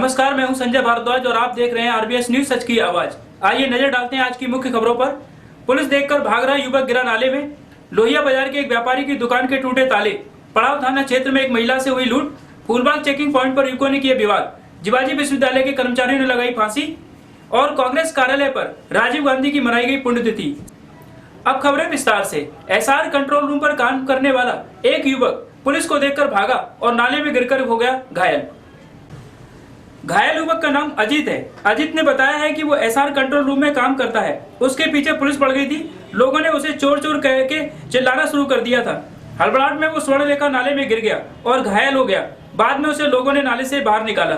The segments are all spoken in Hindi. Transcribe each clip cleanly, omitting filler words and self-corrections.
नमस्कार, मैं हूं संजय भारद्वाज और आप देख रहे हैं आरबीएस न्यूज सच की आवाज। आइए नजर डालते हैं आज की मुख्य खबरों पर। पुलिस देखकर भाग रहा युवक गिरा नाले में। लोहिया बाजार के एक व्यापारी की दुकान के टूटे ताले। पड़ाव थाना क्षेत्र में एक महिला से हुई लूट। फूलबाग चेकिंग पॉइंट पर युवकों ने किए विवाद। जिवाजी विश्वविद्यालय के कर्मचारियों ने लगाई फांसी और कांग्रेस कार्यालय पर राजीव गांधी की मनाई गई पुण्यतिथि। अब खबरें विस्तार से। एसआर कंट्रोल रूम पर काम करने वाला एक युवक पुलिस को देखकर भागा और नाले में गिरकर हो गया घायल। घायल युवक का नाम अजीत है। अजीत ने बताया है कि वो एसआर कंट्रोल रूम में काम करता है। उसके पीछे पुलिस पड़ गई थी। लोगों ने उसे चोर चोर कह के चिल्लाना शुरू कर दिया था। हड़बड़ाहट में वो स्वर्ण लेकर नाले में गिर गया और घायल हो गया। बाद में उसे लोगों ने नाले से बाहर निकाला।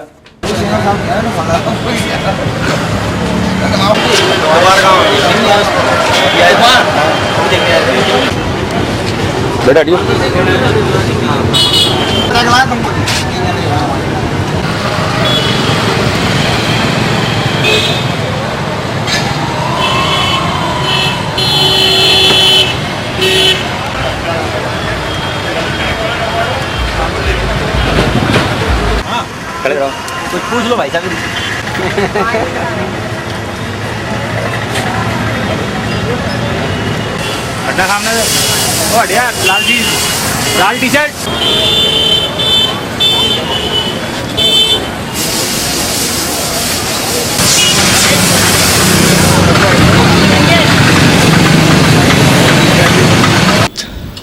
खड़े रहो, कुछ पूछ लो भाई साहब। अड्डा सामने से बढ़िया लाल टी शर्ट।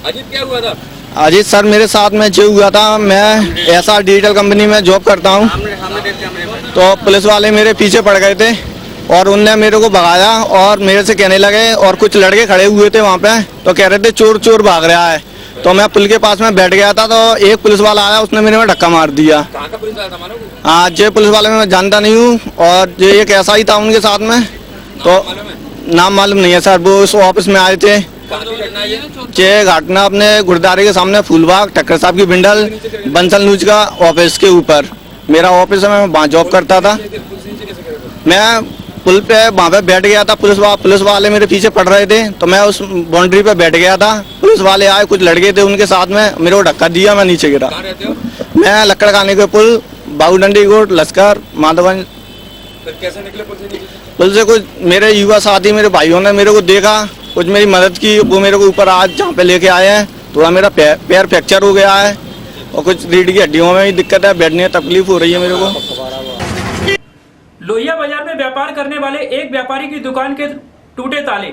अजीत क्या हुआ था? अजीत सर मेरे साथ में जो हुआ था, मैं एसआर डिजिटल कंपनी में जॉब करता हूँ। तो पुलिस वाले मेरे पीछे पड़ गए थे और उनने मेरे को भगाया और मेरे से कहने लगे, और कुछ लड़के खड़े हुए थे वहाँ पे, तो कह रहे थे चोर चोर भाग रहा है। तो मैं पुल के पास में बैठ गया था, तो एक पुलिस वाला आया, उसने मेरे में धक्का मार दिया। कहाँ का पुलिस वाला था मालूम? हाँ, जो पुलिस वाले मैं जानता नहीं हूँ, और जो एक ऐसा ही था उनके साथ में, तो नाम मालूम नहीं है सर। वो उस ऑफिस में आए थे। ये घटना अपने गुरुद्वारे के सामने फूलबाग ठक्कर साहब की बिंडल बंसल न्यूज का ऑफिस के ऊपर मेरा ऑफिस है। मैं वहाँ जॉब करता था। मैं पुल पे वहाँ पे बैठ गया था। पुलिस वाले मेरे पीछे पड़ रहे थे, तो मैं उस बाउंड्री पे बैठ गया था। पुलिस वाले आए, कुछ लड़के थे उनके साथ में, मेरे को धक्का दिया, मैं नीचे गिरा। मैं लक्कड़ खाने के पुल बाबूडंडी कोट लश्कर माधवगंज। कैसे निकले पुल से? कुछ मेरे युवा साथी मेरे भाइयों ने मेरे को देखा, कुछ मेरी मदद की। वो मेरे को ऊपर आज जहाँ पे लेके आए हैं। थोड़ा मेरा पैर फ्रैक्चर हो गया है और कुछ रीढ़ की हड्डियों में भी दिक्कत है, बैठने में तकलीफ हो रही है मेरे को। लोहिया बाजार में व्यापार करने वाले एक व्यापारी की दुकान के टूटे ताले।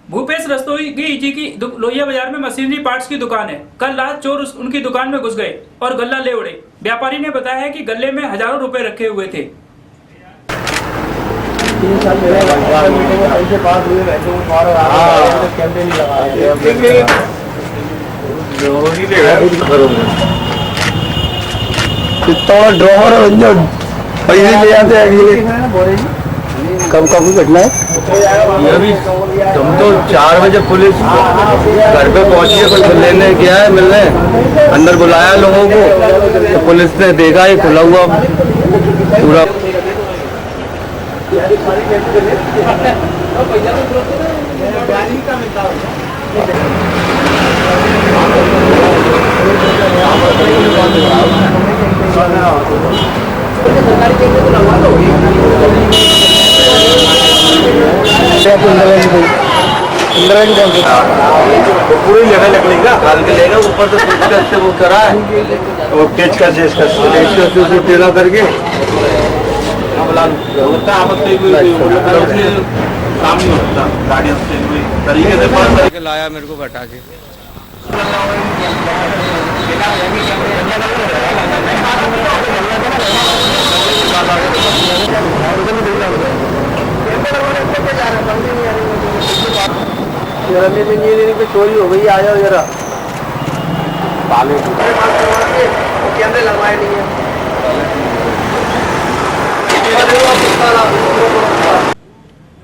भूपेश रस्तोगी जी की लोहिया बाजार में मशीनरी पार्ट्स की दुकान है। कल रात चोर उनकी दुकान में घुस गए और गल्ला ले उड़े। व्यापारी ने बताया है कि गल्ले में हजारों रुपए रखे हुए थे। पैसे ले आते हैं कब घटना है? ये भी तुम तो 4 बजे पुलिस घर पे पहुंची है, कुछ लेने गया है, मिलने अंदर बुलाया लोगों को, तो पुलिस ने देखा ये खुला हुआ पूरा। पूरी लेना लकड़ी का डाल के लेगा ऊपर, तो से वो करा है, वो पेच का टेढ़ा करके तरीके से लाया मेरे को बटा के। चोरी हो गई, आ जाओ जरा। कैमरे लगवाए नहीं है।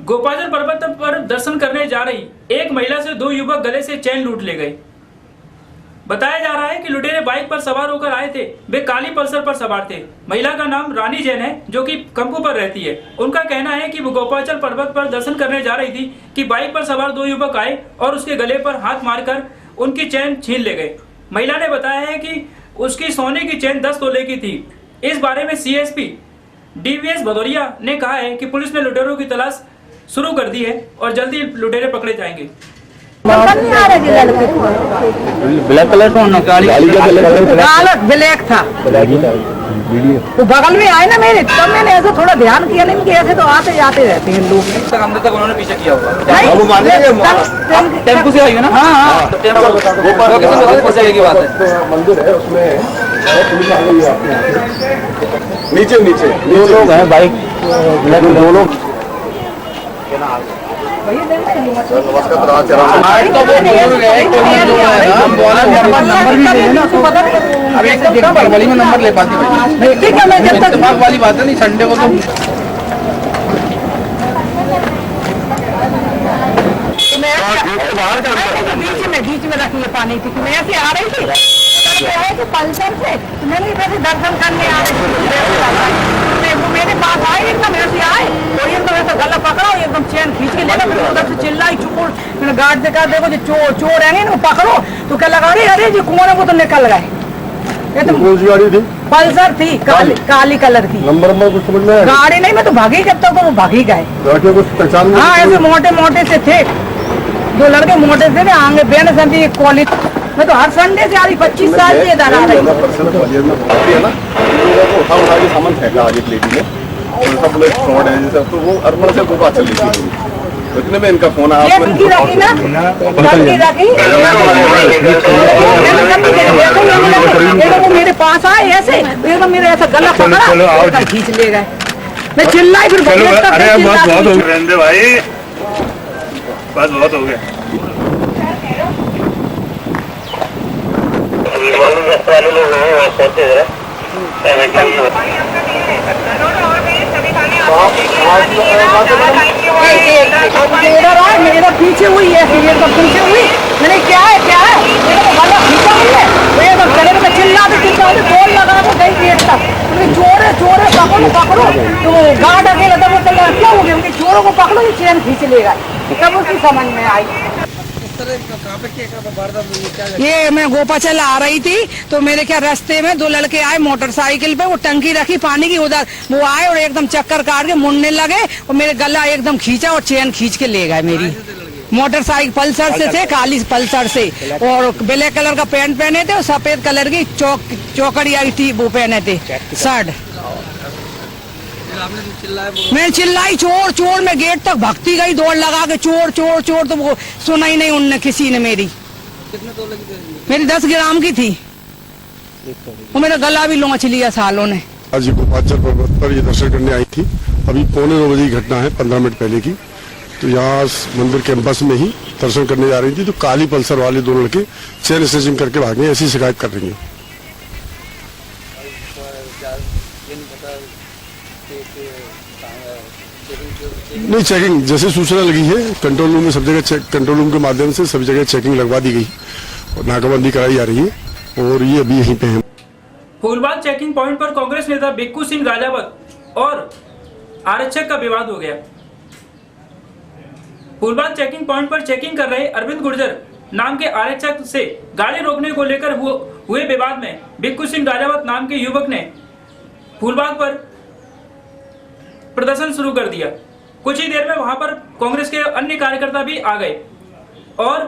गोपाजन पर्वत पर दर्शन करने जा रही एक महिला से 2 युवक गले से चैन लूट ले गए। बताया जा रहा है कि लुटेरे बाइक पर सवार होकर आए थे। वे काली पल्सर पर सवार थे। महिला का नाम रानी जैन है, जो कि कंपू पर रहती है। उनका कहना है कि वो गोपाचल पर्वत पर दर्शन करने जा रही थी कि बाइक पर सवार 2 युवक आए और उसके गले पर हाथ मारकर उनकी चैन छीन ले गए। महिला ने बताया है कि उसकी सोने की चैन 10 तोले की थी। इस बारे में सीएसपी डीवीएस भदौरिया ने कहा है कि पुलिस ने लुटेरों की तलाश शुरू कर दी है और जल्दी लुटेरे पकड़े जाएंगे। ब्लैक कलर कौन गाड़ी का कलर ब्लैक था, वो बगल में आए ना मेरे, तब मैंने ऐसा थोड़ा ध्यान किया नहीं कि ऐसे तो आते जाते रहते हैं लोग। तक उन्होंने पीछे किया होगा। टेम्पो से आई है ना? हाँ टेम्पो की बात है। मंदिर है उसमें पुलिस आ गई है आपके नीचे नीचे दो लोग हैं बाइक दो लोग। गली में नंबर ले पाती ठीक है, मैं जब तक दिमाग वाली बात है नहीं, संडे को तो बीच में रखी है पानी की। मैं ऐसे आ रही थी तो पल्सर से, मैंने वैसे दर्शन करने आ रही थी, वो मेरे पास आए, एकदम ऐसे आए तो एकदम ऐसा गला पकड़ा और एकदम चैन खींच के लेगा। फिर उधर से चिल्लाई चोर, मैंने गार्ड से कहा देखो जो चोर है ना पकड़ो, तो क्या लगा रही अरे जी कौन है, वो तो निकल गए। कौन सी गाड़ी थी? पल्सर थी, काली कलर की। नंबर कुछ समझ में आया? गाड़ी नहीं, मैं तो भागी जब तक वो भागी गए। लड़के कुछ पहचान? हाँ ऐसे मोटे मोटे से थे, दो लड़के मोटे से ना, आगे बेन संदी कॉलेज। मैं तो हर संडे से आ रही, 25 साल से इधर आ रही। उठा के सामान फेंका आगे प्लेटी में, फ्रॉड है जैसे, तो वो अरमन से गोपा चल रही थी। इतने में इनका फोन आया, रखी ना वो मेरे पास आए ऐसे, एकदम मेरे ऐसा गला पकड़ा खींच ले गए। मैं चिल्लाई, फिर अरे बहुत हो गया भाई, बस बहुत हो गया। मेरा पीछे हुई है, तो पीछे हुई, मैंने क्या है मेरा गला खींचा हुई है, एकदम चले में चिल्लाते जोर लगा वो गई गेट तक। चोर है पकड़ो, तो गार्ड अकेला था, वो चल क्या हो गया, उनके चोरों को पकड़ो, ये चैन खींच लेगा। तब उसकी समझ में आई। ये मैं गोपाचल आ रही थी तो मेरे क्या रास्ते में दो लड़के आए मोटरसाइकिल पे, वो टंकी रखी पानी की, उधर वो आए और एकदम चक्कर काट के मुड़ने लगे और मेरे गला एकदम खींचा और चैन खींच के ले गए मेरी। मोटरसाइकिल पल्सर से थे, काली पल्सर से, और ब्लैक कलर का पैंट पहने थे और सफेद कलर की चौकड़िया की वो पहने थे शर्ट। मैं चिल्लाई चोर, मैं गेट तक भगती गई दौड़ लगा के, चोर, तो वो सुना ही नहीं उनने किसी ने। मेरी कितने तोले की थी? मेरी 10 ग्राम की थी, वो मेरा गला भी लौच लिया सालों ने। आज गोपाचल पर्वत पर ये दर्शन करने आई थी, अभी 9:15 बजे की घटना है, 15 मिनट पहले की। तो यहाँ मंदिर कैंपस में ही दर्शन करने जा रही थी, तो काली पल्सर वाले दो लड़के चेन स्नेचिंग करके भागे, ऐसी शिकायत कर रही है। नहीं, चेकिंग जैसे सूचना लगी है, कंट्रोल रूम में सब जगह कंट्रोल रूम के माध्यम से सभी जगह चेकिंग लगवा दी गई और नाकाबंदी कराई जा रही है और ये अभी यहीं पे है। फूलबाग चेकिंग पॉइंट पर कांग्रेस नेता भिक्खू सिंह राजावत और आरक्षक का विवाद हो गया। फूलबाग चेकिंग पॉइंट पर चेकिंग कर रहे अरविंद गुर्जर नाम के आरक्षक से गाड़ी रोकने को लेकर हुए विवाद में भिक्खू सिंह राजावत नाम के युवक ने फूलबाग पर प्रदर्शन शुरू कर दिया। कुछ ही देर में वहां पर कांग्रेस के अन्य कार्यकर्ता भी आ गए और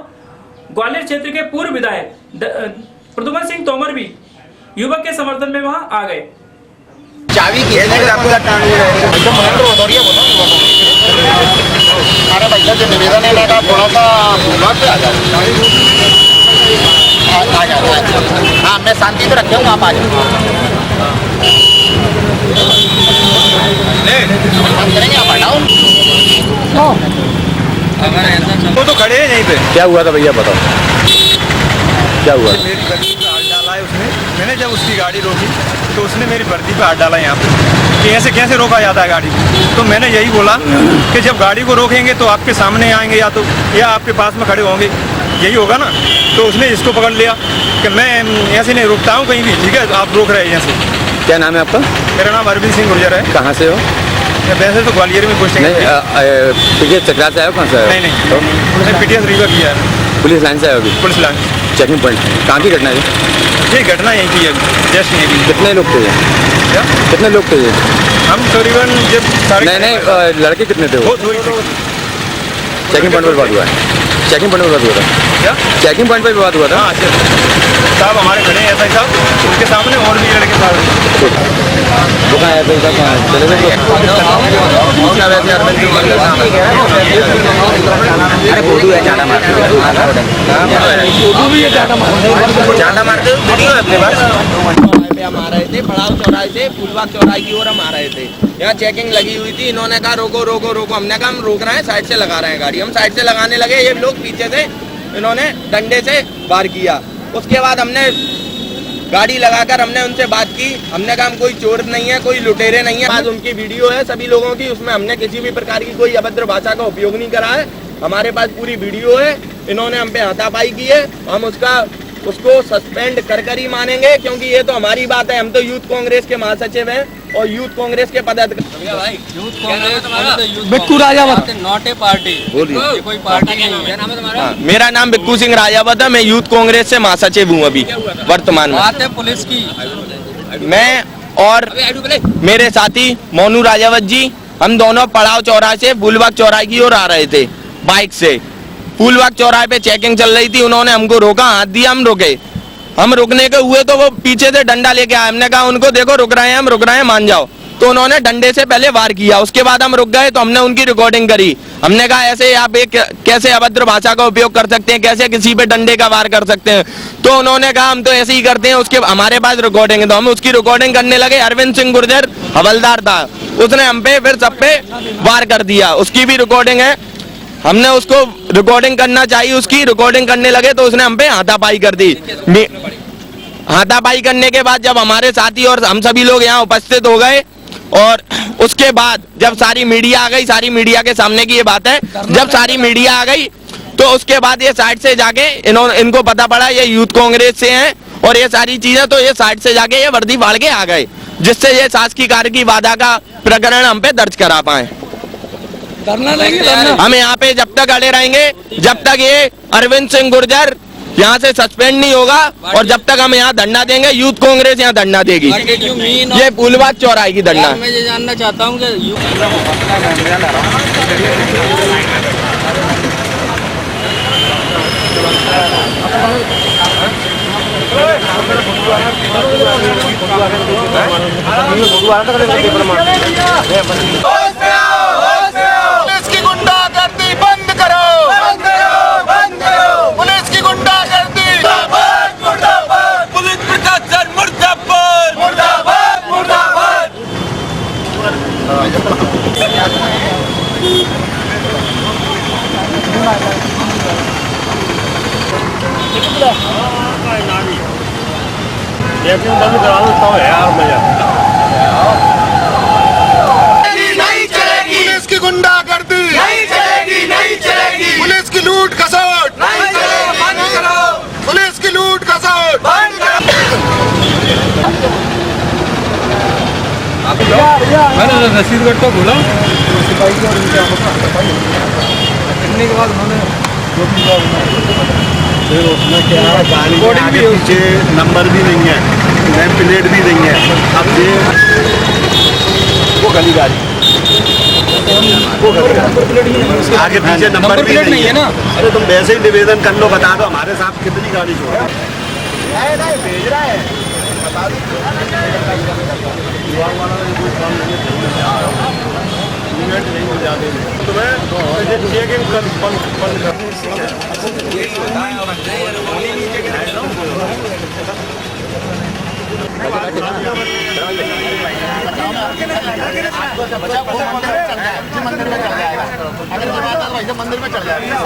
ग्वालियर क्षेत्र के पूर्व विधायक प्रद्युमन सिंह तोमर भी युवक के समर्थन में वहां आ गए। चाबी हमारे भैया से निवेदन है लगा, थोड़ा सा फूलबाग पे आ जाओ। हाँ, मैं शांति से रखे हूँ, आप आ जाओ। करेंगे आप हटाओ। वो तो खड़े हैं यहीं पे। क्या हुआ था भैया, बताओ क्या हुआ? मेरी वर्दी पे हाथ डाला है उसने। मैंने जब उसकी गाड़ी रोकी तो उसने मेरी वर्दी पे हाथ डाला यहाँ पे कि ऐसे कैसे रोका जाता है गाड़ी। तो मैंने यही बोला कि जब गाड़ी को रोकेंगे तो आपके सामने आएंगे या आपके पास में खड़े होंगे, यही होगा ना। तो उसने इसको पकड़ लिया कि मैं ऐसे नहीं रुकता हूँ कहीं भी, ठीक है, आप रोक रहे हैं ऐसे। क्या नाम है आपका? मेरा नाम अरविंद सिंह गुर्जर है। कहाँ से हो? वैसे तो ग्वालियर में पोस्टिंग है। पीटीएस चक्रा से आए हो? कहाँ से आए हो? नहीं, तो पीटीएस रीवा किया है। पुलिस लाइन से आए हो? पुलिस लाइन चेकिंग पॉइंट कहाँ की घटना है? ये घटना यहीं की है, जस्ट यहीं की। कितने लोग थे ये? क्या? कितने लोग थे ये? हम करीबन जब नहीं लड़के कितने थे वो? दो ही थे। चेकिंग पॉइंट पर बात हुआ है? चेकिंग पॉइंट पर बात हुआ था? क्या? चेकिंग पॉइंट पर बात हुआ था? हाँ साहब हमारे खड़े हैं एसआई साहब, उनके सामने और भी लड़के साहब। वो कहाँ है? तो कहाँ है? चले गए पूछना वैसे अरविंद सिंह गुर्जर अरे फोटो है चाटा मारते फोटो भी है चाटा मारते वीडियो है अपने पास। हम आ रहे थे पड़ाव चौराहे से फूलबाग चौराहे की ओर हम आ रहे थे। यहाँ चेकिंग लगी हुई थी, इन्होंने कहा रोको रोको रोको, हमने कहा हम रोक रहे हैं, साइड से लगा रहे हैं गाड़ी। हम साइड से लगाने लगे, ये लोग पीछे से इन्होंने डंडे से वार किया। उसके बाद हमने गाड़ी लगाकर हमने उनसे बात की, हमने कहा हम कोई चोर नहीं है, कोई लुटेरे नहीं है। आज उनकी वीडियो है सभी लोगों की, उसमें हमने किसी भी प्रकार की कोई अभद्र भाषा का उपयोग नहीं करा है। हमारे पास पूरी वीडियो है, इन्होंने हम पे हाथापाई की है, हम उसको सस्पेंड कर ही मानेंगे, क्योंकि ये तो हमारी बात है। हम तो यूथ कांग्रेस के महासचिव हैं और यूथ कांग्रेस के पदाधिकारी। Bittu Rajawat not a party, बोलिए। कोई पार्टी नहीं है। मेरा नाम बिक्कू सिंह राजावत है, मैं यूथ कांग्रेस से महासचिव हूँ अभी वर्तमान में। बात है पुलिस की। मैं और मेरे साथी मोनू राजावत जी, हम दोनों पड़ाव चौराहे से फूलबाग चौराहे की ओर आ रहे थे बाइक से। फूलबाग चौराहे पे चेकिंग चल रही थी, उन्होंने हमको रोका, हाथ दिया, हम रुके। हम रुकने के हुए तो वो पीछे से डंडा लेके आए। हमने कहा उनको देखो रुक रहे हैं, हम रुक रहे हैं, मान जाओ। तो उन्होंने डंडे से पहले वार किया। उसके बाद हम रुक गए तो हमने उनकी रिकॉर्डिंग करी। हमने कहा ऐसे आप एक कैसे अभद्र भाषा का उपयोग कर सकते हैं, कैसे किसी पे डंडे का वार कर सकते हैं। तो उन्होंने कहा हम तो ऐसे ही करते हैं, उसके हमारे पास रिकॉर्डिंग है। तो हम उसकी रिकॉर्डिंग करने लगे। अरविंद सिंह गुर्जर हवलदार था, उसने हम पे फिर सब पे वार कर दिया, उसकी भी रिकॉर्डिंग है। हमने उसको रिकॉर्डिंग करना चाहिए, उसकी रिकॉर्डिंग करने लगे तो उसने हम पे हाथापाई कर दी। हाथापाई करने के बाद जब हमारे साथी और हम सभी लोग यहाँ उपस्थित हो गए और उसके बाद जब सारी मीडिया आ गई, सारी मीडिया के सामने की ये बात है, जब सारी मीडिया आ गई तो उसके बाद ये साइड से जाके इनको पता पड़ा ये यूथ कांग्रेस से हैं और ये सारी चीजें, तो ये साइड से जाके ये वर्दी फाड़ के आ गए, जिससे ये शासकीय कार्य की बाधा का प्रकरण हम पे दर्ज करा पाए। हम यहाँ पे जब तक अड़े रहेंगे जब तक ये अरविंद सिंह गुर्जर यहाँ से सस्पेंड नहीं होगा और जब तक हम यहाँ धरना देंगे, यूथ कांग्रेस यहाँ धरना देगी। ये फूलबाग चौराहे की धरना। मैं ये जानना चाहता हूँ कि पुलिस की गुंडागर्दी बंद करो, बंद करो, बंद करो। पुलिस की गुंडागर्दी मुर्दाबाद, मुर्दाबाद। पुलिस प्रशासन मुर्दाबाद, मुर्दाबाद, मुर्दाबाद। नहीं चलेगी पुलिस की गुंडागर्दी, नहीं चलेगी, नहीं चलेगी। पुलिस की लूट खसोट नहीं चलेगी, बंद करो। पुलिस की लूट खसोट बंद करो। मैंने रसीदगढ़ तो बोला के बाद उन्होंने फिर उसमें क्या है, गाड़ी के पीछे नंबर भी नहीं है, नेम प्लेट भी नहीं है। अब ये वो गली गाड़ी, वो गली गाड़ी आगे पीछे नंबर भी नहीं है ना। अरे तुम वैसे ही निवेदन कर लो, बता दो हमारे साथ कितनी गाड़ी छोड़ा भेज रहा है, बता मंदिर में चल जाएगा।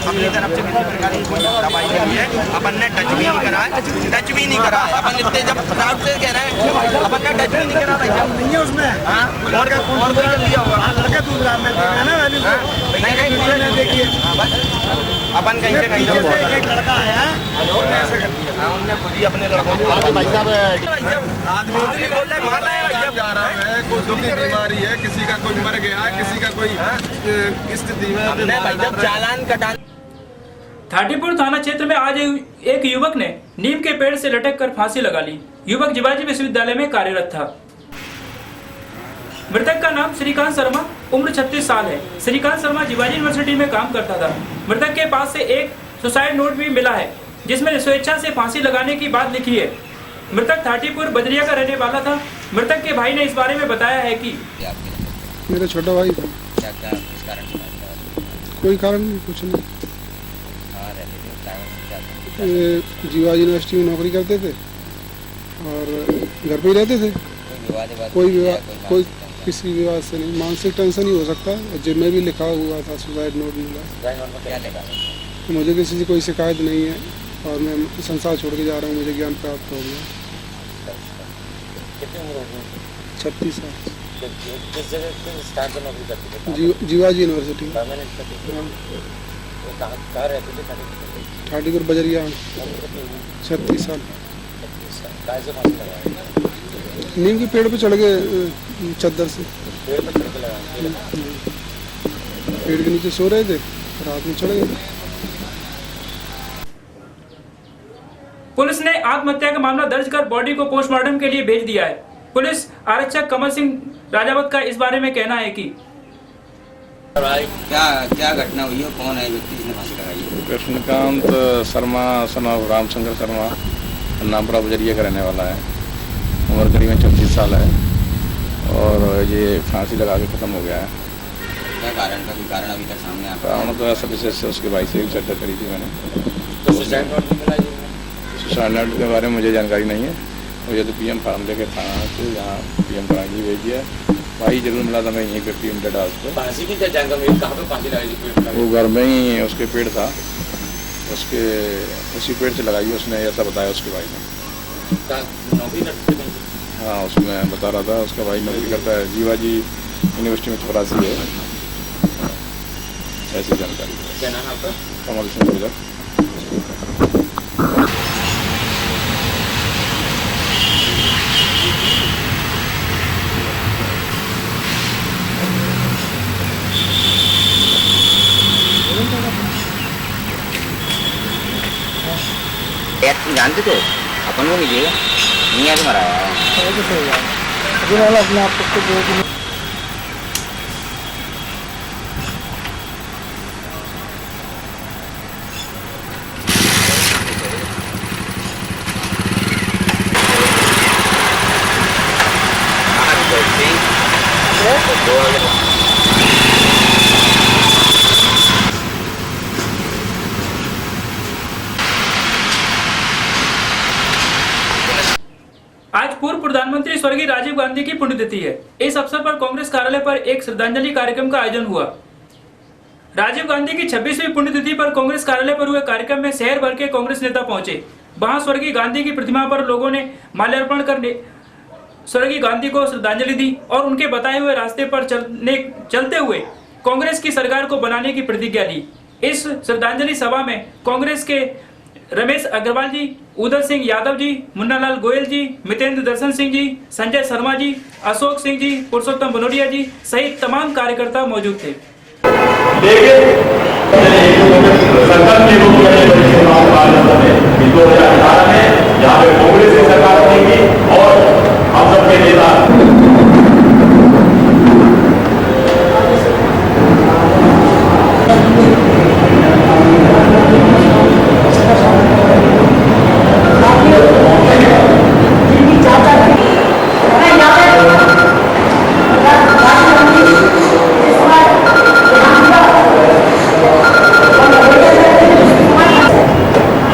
अपनी तरफ से किसी प्रकार की कोई दवाई नहीं है, अपन ने टच भी नहीं करा है, टच भी नहीं करा है। अपन इतने जब प्राउड से कह रहे हैं अपन ने टच भी नहीं करा भाई साहब, नहीं है उसमें। हाँ और कोई कर दिया होगा, लड़के दूध रहा है ना, नहीं नहीं देखिए अपन कहीं से कहीं एक लड़का आया ऐसे कर दिया। हाँ उनने खुद ही अपने लड़कों को भाई साहब आदमी बोल रहे मार रहे हैं, जा रहा है, कोई दुख की बीमारी है, किसी का कोई मर गया, किसी का कोई स्थिति में चालान कटा। थाटीपुर थाना क्षेत्र में आज एक युवक ने नीम के पेड़ से लटक कर फांसी लगा ली। युवक जिवाजी विश्वविद्यालय में कार्यरत था। मृतक का नाम श्रीकांत शर्मा, उम्र 36 साल है। श्रीकांत शर्मा जिवाजी यूनिवर्सिटी में काम करता था। मृतक के पास से एक सुसाइड नोट भी मिला है, जिसमें स्वेच्छा से फांसी लगाने की बात लिखी है। मृतक थाटीपुर बजरिया का रहने वाला था। मृतक के भाई ने इस बारे में बताया है कि मेरा छोटा भाई था। कोई कारण नहीं, कुछ नहीं। जीवाजी यूनिवर्सिटी में नौकरी करते थे और घर पे ही रहते थे। कोई विवाद, कोई किसी विवाद से नहीं। मानसिक टेंशन ही हो सकता है। जिम में भी लिखा हुआ था सुसाइड नोट मिला। मुझे किसी से कोई शिकायत नहीं है और मैं संसार छोड़ के जा रहा हूँ। मुझे ज्ञान प्राप्त हो गया। 36 साल। किस जगह किस स्थान पर नौकरी करते थे? जीवाजी यूनिवर्सिटी। कहाँ रहते थे? ठाटीपुर बजरिया। 36 साल। नीम के पेड़ पे चढ़ गए चद्दर से। पेड़ पे चढ़ के लगाए? पेड़ के नीचे सो रहे थे, रात में चढ़ गए। पुलिस ने आत्महत्या का मामला दर्ज कर बॉडी को पोस्टमार्टम के लिए भेज दिया है। पुलिस आरक्षक कमल सिंह राजावत का इस बारे में कहना है कि क्या घटना हुई है, कौन है व्यक्ति जिसने फांसी लगाई है? कृष्णकांत शर्मा सन ऑफ रामशंकर शर्मा, नामपुरा बजरिया का रहने वाला है। उम्र करीबन 36 साल है और ये फांसी लगा के ख़त्म हो गया है। क्या कारण का? कारण अभी तक सामने आ कारण तो ऐसा विशेष से उसके भाई से भी चर्चा करी थी मैंने। तो सुसाइड नोट भी मिला? सुसाइड नोट के बारे में मुझे जानकारी नहीं है। मुझे तो पीएम फार्म लेके थाना से यहाँ पीएम फार्म की भेज दिया। भाई जरूर मिला था, मैं यहीं पे पीएम डेटा उसको। फांसी की क्या जानकारी? कहाँ पे फांसी लगाई थी? वो घर में ही उसके पेड़ था, उसके उसी पेड़ से लगाई उसने, ऐसा बताया उसके भाई ने। नौकरी करते थे? हाँ, उसमें बता रहा था उसका भाई नौकरी करता है, जीवाजी यूनिवर्सिटी में चपरासी है। ऐसी जानकारी। क्या नाम आपका? कमल सिंह गुर्जर। जानते तो अपन को लीजिएगा, नहीं आज मराया अपने आप को आज पूर्व प्रधानमंत्री स्वर्गीय राजीव गांधी की पुण्यतिथि है। इस अवसर पर कांग्रेस कार्यालय पर एक श्रद्धांजलि कार्यक्रम का आयोजन हुआ। राजीव गांधी की 26वीं पुण्यतिथि पर कांग्रेस कार्यालय पर हुए कार्यक्रम में शहर भर के कांग्रेस नेता पहुंचे। वहां स्वर्गीय गांधी की प्रतिमा पर लोगों ने माल्यार्पण कर स्वर्गीय गांधी को श्रद्धांजलि दी और उनके बताए हुए रास्ते पर चलते हुए कांग्रेस की सरकार को बनाने की प्रतिज्ञा ली। इस श्रद्धांजलि सभा में कांग्रेस के रमेश अग्रवाल जी, उदय सिंह यादव जी, मुन्नालाल गोयल जी, मितेंद्र दर्शन सिंह जी, संजय शर्मा जी, अशोक सिंह जी, पुरुषोत्तम बनोरिया जी सहित तमाम कार्यकर्ता मौजूद थे।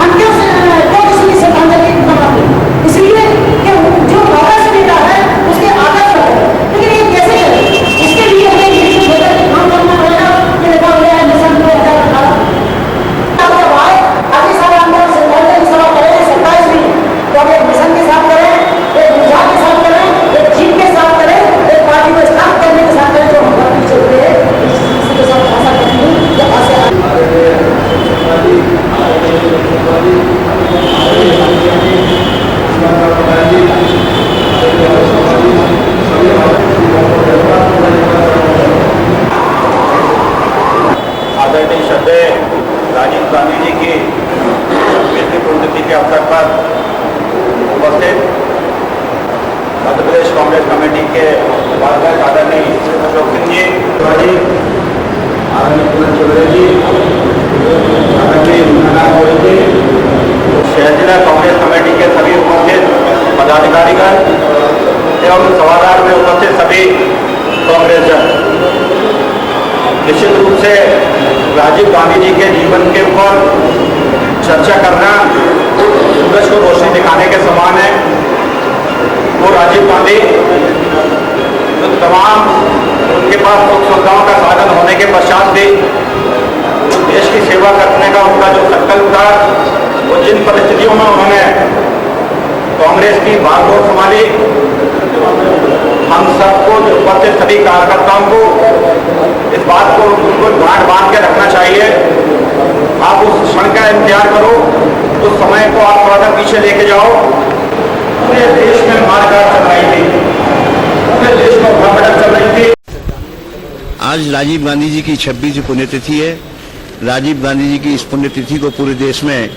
हम के अवसर पर उपस्थित मध्य प्रदेश कांग्रेस कमेटी के उपाध्यक्ष आदरणीय अशोक सिंह जी, आदरणीय चौधरी जी, आदरणीय जी, शहर जिला कांग्रेस कमेटी के सभी उपस्थित पदाधिकारीगण एवं सभागार में उपस्थित सभी कांग्रेस जन, निश्चित रूप से राजीव गांधी जी के जीवन के ऊपर चर्चा करना सूरज को रोशनी दिखाने के समान है। वो राजीव गांधी जो तमाम उनके पास सुख सुविधाओं का साधन होने के पश्चात भी देश की सेवा करने का उनका जो संकल्प था, वो जिन परिस्थितियों में उन्होंने कांग्रेस की बागडोर संभाली, हम सबको जो उपस्थित सभी कार्यकर्ताओं को इस बात को बिल्कुल गांठ बांध के रखना चाहिए। आप उस क्षण का इंतजार करो, उस समय को आप थोड़ा सा पीछे लेके जाओ। पूरे देश में मारकाट चल रही थी, पूरे देश में भगदड़ चल रही थी। आज राजीव गांधी जी की 26वीं पुण्यतिथि है। राजीव गांधी जी की इस पुण्यतिथि को पूरे देश में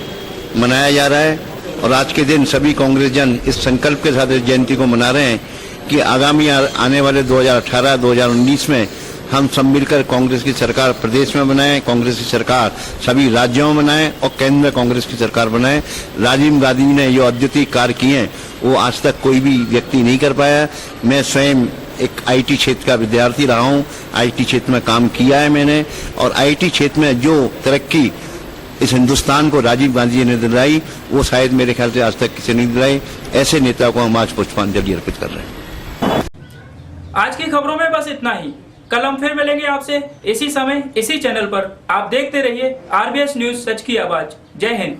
मनाया जा रहा है और आज के दिन सभी कांग्रेस जन इस संकल्प के साथ इस जयंती को मना रहे हैं कि आगामी आने वाले 2018-2019 में हम सब मिलकर कांग्रेस की सरकार प्रदेश में बनाएं, कांग्रेस की सरकार सभी राज्यों में बनाएं और केंद्र में कांग्रेस की सरकार बनाएं। राजीव गांधी ने जो अद्वितीय कार्य किए हैं वो आज तक कोई भी व्यक्ति नहीं कर पाया। मैं स्वयं एक आईटी क्षेत्र का विद्यार्थी रहा हूं, आईटी क्षेत्र में काम किया है मैंने, और आईटी क्षेत्र में जो तरक्की इस हिंदुस्तान को राजीव गांधी जी ने दिलाई वो शायद मेरे ख्याल से आज तक किसी ने दिलाई। ऐसे नेता को हम आज पुष्पांजलि अर्पित कर रहे हैं। आज की खबरों में बस इतना ही। कल हम फिर मिलेंगे आपसे इसी समय इसी चैनल पर। आप देखते रहिए आरबीएस न्यूज सच की आवाज। जय हिंद।